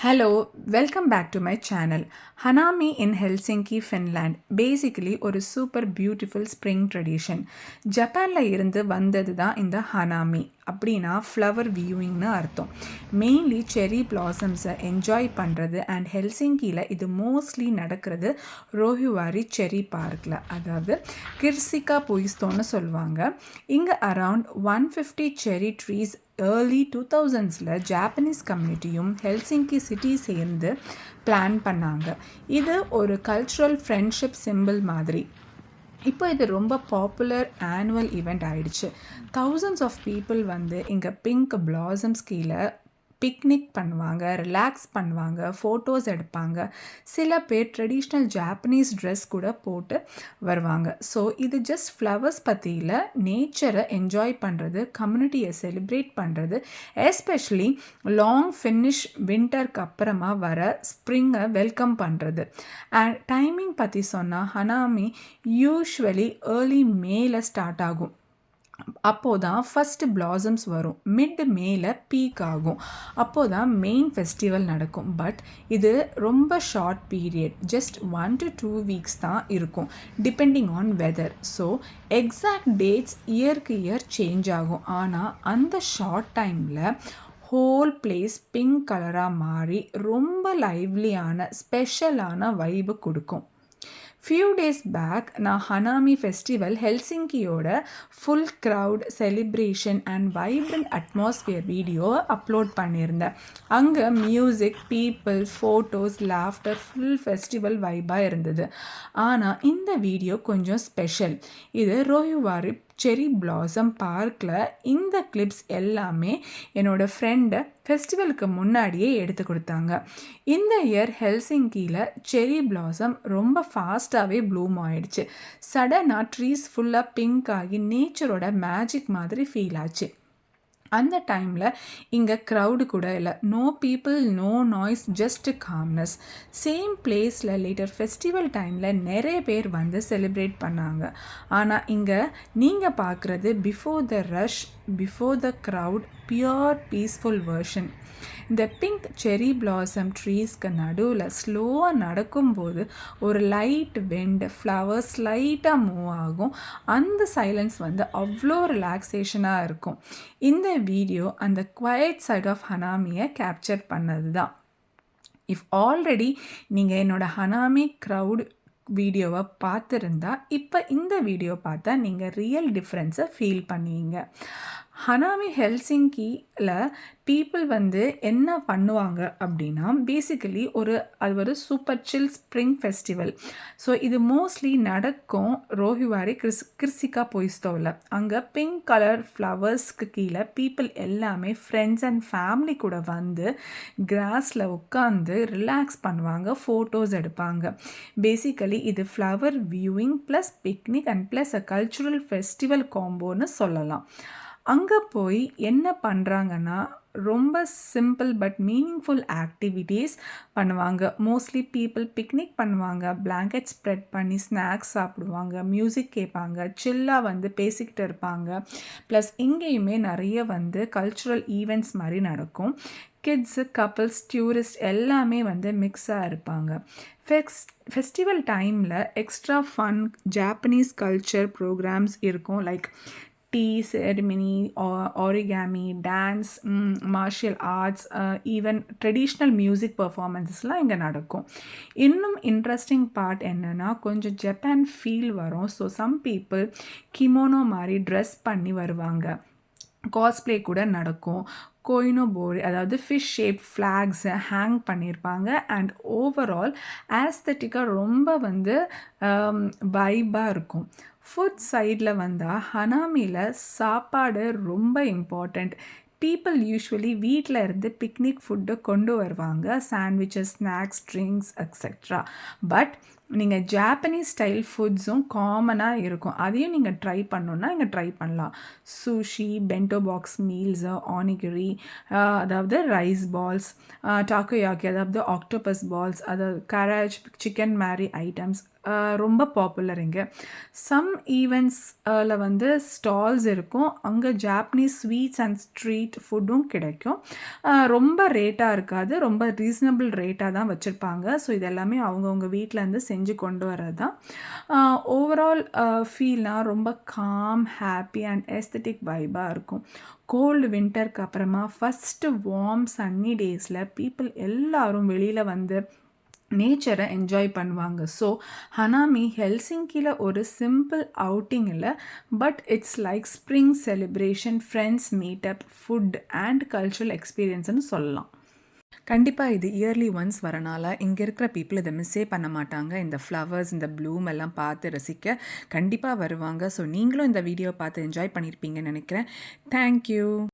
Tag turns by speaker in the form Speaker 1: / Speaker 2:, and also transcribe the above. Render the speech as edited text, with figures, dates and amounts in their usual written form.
Speaker 1: Hello, welcome back to my channel. Hanami in Helsinki, Finland. Basically ஒரு super beautiful spring tradition. ஜப்பானில் இருந்து வந்தது தான் இந்த ஹனாமி. அப்படின்னா ஃப்ளவர் வியூவிங்னு அர்த்தம். மெயின்லி செரி பிளாசம்ஸை என்ஜாய் பண்ணுறது அண்ட் ஹெல்சிங்கியில் இது மோஸ்ட்லி நடக்கிறது ரோஹிவாரி செரி பார்க்கில், அதாவது கிர்சிகா புயிஸ்தோன்னு சொல்லுவாங்க. இங்கே around 150 cherry trees early 2000s Japanese கம்யூனிட்டியும் ஹெல்சிங்கி சிட்டி சேர்ந்து பிளான் பண்ணாங்க. இது ஒரு கல்ச்சுரல் ஃப்ரெண்ட்ஷிப் சிம்பிள் மாதிரி. இப்போ இது ரொம்ப பாப்புலர் ஆனுவல் ஈவெண்ட் ஆயிடுச்சு. தௌசண்ட்ஸ் ஆஃப் பீப்புள் வந்து இங்கே பிங்க் பிளாசம்ஸ் கீழே பிக்னிக் பண்ணுவாங்க, ரிலாக்ஸ் பண்ணுவாங்க, ஃபோட்டோஸ் எடுப்பாங்க. சில பேர் ட்ரெடிஷ்னல் ஜாப்பனீஸ் ட்ரெஸ் கூட போட்டு வருவாங்க. ஸோ இது ஜஸ்ட் ஃப்ளவர்ஸ் பற்றியில் நேச்சரை என்ஜாய் பண்ணுறது, கம்யூனிட்டியை செலிப்ரேட் பண்ணுறது, எஸ்பெஷலி லாங் ஃபினிஷ் வின்டருக்கு அப்புறமா வர ஸ்ப்ரிங்கை வெல்கம் பண்ணுறது. அண்ட் டைமிங் பற்றி சொன்னால் ஹனாமி யூஸ்வலி ஏர்லி மேல ஸ்டார்ட் ஆகும். அப்போது தான் ஃபஸ்ட்டு பிளாசம்ஸ் வரும். மிட் மேல பீக் ஆகும். அப்போது தான் மெயின் ஃபெஸ்டிவல் நடக்கும். பட் இது ரொம்ப short period, just 1 to 2 weeks தான் இருக்கும், depending on weather. So exact dates இயருக்கு இயர் சேஞ்ச் ஆகும். ஆனால் அந்த ஷார்ட் டைமில் ஹோல் பிளேஸ் பிங்க் கலராக மாறி ரொம்ப லைவ்லியான ஸ்பெஷலான வைபு கொடுக்கும். ஃபியூ டேஸ் பேக் நான் ஹனாமி ஃபெஸ்டிவல் ஹெல்சிங்கியோட full crowd celebration and vibrant atmosphere வீடியோவை அப்லோட் பண்ணியிருந்தேன். அங்கே music, people, photos, laughter, full festival வைபாக இருந்தது. ஆனால் இந்த வீடியோ கொஞ்சம் ஸ்பெஷல். இது ரோஹிவாரி செரி பிளாசம் பார்க்கில். இந்த கிளிப்ஸ் எல்லாமே என்னோடய ஃப்ரெண்டை ஃபெஸ்டிவலுக்கு முன்னாடியே எடுத்து கொடுத்தாங்க. இந்த இயர் ஹெல்சிங்கியில் செரி பிளாசம் ரொம்ப ஃபாஸ்ட்டாகவே ப்ளூம் ஆயிடுச்சு. சடனாக ட்ரீஸ் ஃபுல்லாக பிங்க் ஆகி நேச்சரோட மேஜிக் மாதிரி ஃபீல் ஆச்சு. அந்த டைமில் இங்கே க்ரௌடு கூட இல்லை, no people, no noise, just calmness. Same பிளேஸில் லேட்டர் ஃபெஸ்டிவல் டைமில் நிறைய பேர் வந்து செலிப்ரேட் பண்ணாங்க. ஆனால் இங்கே நீங்கள் பார்க்குறது before the rush, before the crowd, pure peaceful version. இந்த பிங்க் செரி பிளாசம் ட்ரீஸ்க்கு நடுவில் ஸ்லோவாக நடக்கும்போது ஒரு லைட் விண்ட், ஃப்ளவர்ஸ் லைட்டாக மூவ் ஆகும். அந்த சைலன்ஸ் வந்து அவ்வளோ ரிலாக்ஸேஷனாக இருக்கும். இந்த வீடியோ அந்த குவைட் சைட் ஆஃப் ஹனாமியை கேப்சர் பண்ணது தான். இஃப் ஆல்ரெடி நீங்கள் என்னோடய ஹனாமி க்ரௌட் வீடியோவை பார்த்துருந்தா இப்போ இந்த வீடியோ பார்த்தா நீங்கள் ரியல் டிஃப்ரென்ஸை ஃபீல் பண்ணுவீங்க. ஹனாமி ஹெல்சிங்கியில் பீப்புள் வந்து என்ன பண்ணுவாங்க அப்படின்னா, பேசிக்கலி அது ஒரு சூப்பர் சில் ஸ்ப்ரிங் ஃபெஸ்டிவல். ஸோ இது மோஸ்ட்லி நடக்கும் ரோஹிவாரி கிர்சிகா புயிஸ்தோவில். அங்கே பிங்க் கலர் ஃப்ளவர்ஸ்க்கு கீழே பீப்புள் எல்லாமே ஃப்ரெண்ட்ஸ் அண்ட் ஃபேமிலி கூட வந்து கிராஸில் உட்காந்து ரிலாக்ஸ் பண்ணுவாங்க, ஃபோட்டோஸ் எடுப்பாங்க. பேசிக்கலி இது flower viewing plus picnic and plus a cultural festival காம்போன்னு சொல்லலாம். அங்கே போய் என்ன பண்ணுறாங்கன்னா, ரொம்ப சிம்பிள் பட் மீனிங்ஃபுல் ஆக்டிவிட்டீஸ் பண்ணுவாங்க. மோஸ்ட்லி பீப்புள் பிக்னிக் பண்ணுவாங்க, பிளாங்கெட் ஸ்ப்ரெட் பண்ணி ஸ்நாக்ஸ் சாப்பிடுவாங்க, மியூசிக் கேட்பாங்க, சில்லாக வந்து பேசிக்கிட்டு இருப்பாங்க. ப்ளஸ் இங்கேயுமே நிறைய வந்து கல்ச்சுரல் ஈவெண்ட்ஸ் மாதிரி நடக்கும். கிட்ஸு, கப்புள்ஸ், டூரிஸ்ட் எல்லாமே வந்து மிக்ஸாக இருப்பாங்க. ஃபெஸ்டிவல் டைமில் extra fun Japanese culture programs இருக்கும். Like tea ceremony, origami, dance, martial arts, even traditional music பர்ஃபார்மன்ஸஸ்லாம் இங்கே நடக்கும். இன்னும் இன்ட்ரெஸ்டிங் பார்ட் என்னென்னா, கொஞ்சம் ஜப்பான் ஃபீல் வரும். ஸோ சம் பீப்புள் கிமோனோ மாதிரி ட்ரெஸ் பண்ணி வருவாங்க. காஸ்ப்ளே கூட நடக்கும். கோயினோபோரி, அதாவது ஃபிஷ் ஷேப் ஃப்ளாக்ஸை ஹேங் பண்ணியிருப்பாங்க. அண்ட் ஓவரால் ஆஸ்தட்டிக்காக ரொம்ப வந்து வைபாக இருக்கும். ஃபுட் சைடில் வந்தால் ஹனாமியில் சாப்பாடு ரொம்ப இம்பார்ட்டண்ட். பீப்புள் யூஸ்வலி வீட்டில் இருந்து பிக்னிக் ஃபுட்டு கொண்டு வருவாங்க, sandwiches, snacks, drinks etcetera. But நீங்கள் ஜாப்பனீஸ் ஸ்டைல் ஃபுட்ஸும் காமனாக இருக்கும். அதையும் நீங்கள் ட்ரை பண்ணணுன்னா இங்கே ட்ரை பண்ணலாம். சூஷி, பென்டோ பாக்ஸ் மீல்ஸு, ஆனிகிரி, அதாவது ரைஸ் பால்ஸ், டாக்கோயாக்கி அதாவது ஆக்டோபஸ் பால்ஸ், அதாவது கராஜ் சிக்கன் மேரி ஐட்டம்ஸ் ரொம்ப பாப்புலர் இங்கே. சம் ஈவெண்ட்ஸில் வந்து ஸ்டால்ஸ் இருக்கும். அங்கே ஜாப்பனீஸ் ஸ்வீட்ஸ் அண்ட் ஸ்ட்ரீட் ஃபுட்டும் கிடைக்கும். ரொம்ப ரேட்டாக இருக்காது, ரொம்ப ரீசனபிள் ரேட்டாக தான் வச்சுருப்பாங்க. ஸோ இது எல்லாமே அவங்கவுங்க வீட்டிலேருந்து செஞ்சு கொண்டு வர்றது தான். ஓவரால் ஃபீல்னால் ரொம்ப காம், ஹாப்பி அண்ட் எஸ்தட்டிக் வைபாக இருக்கும். கோல்டு வின்டருக்கு அப்புறமா ஃபஸ்ட்டு வார்ம் சன்னி டேஸில் பீப்புள் எல்லோரும் வெளியில் வந்து நேச்சரை என்ஜாய் பண்ணுவாங்க. ஸோ ஹனாமி ஹெல்சிங்கியில் ஒரு சிம்பிள் அவுட்டிங் இல்லை, but it's like spring celebration, friends meetup, food and cultural எக்ஸ்பீரியன்ஸ்னு சொல்லலாம். கண்டிப்பாக இது இயர்லி ஒன்ஸ் வரனால இங்கே இருக்கிற பீப்புள் இதை மிஸ்ஸே பண்ண மாட்டாங்க. இந்த ஃப்ளவர்ஸ், இந்த ப்ளூம் எல்லாம் பார்த்து ரசிக்க கண்டிப்பாக வருவாங்க. ஸோ நீங்களும் இந்த வீடியோவை பார்த்து என்ஜாய் பண்ணியிருப்பீங்கன்னு நினைக்கிறேன். தேங்க்யூ.